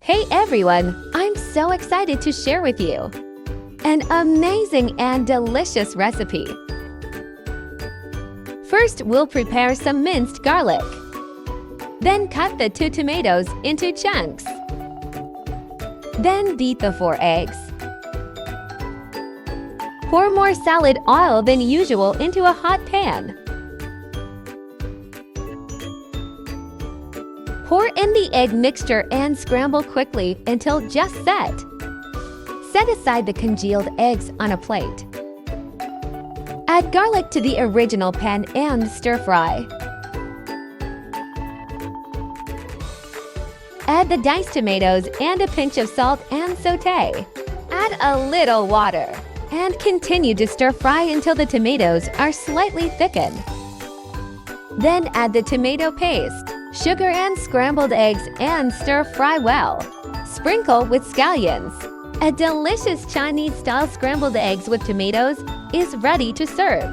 Hey everyone! I'm so excited to share with you an amazing and delicious recipe. First, we'll prepare some minced garlic. Then cut the 2 tomatoes into chunks. Then beat the 4 eggs. Pour more salad oil than usual into a hot pan. Pour in the egg mixture and scramble quickly until just set. Set aside the congealed eggs on a plate. Add garlic to the original pan and stir-fry. Add the diced tomatoes and a pinch of salt and sauté. Add a little water and continue to stir-fry until the tomatoes are slightly thickened. Then add the tomato paste, sugar and scrambled eggs and stir-fry well. Sprinkle with scallions. A delicious Chinese-style scrambled eggs with tomatoes is ready to serve.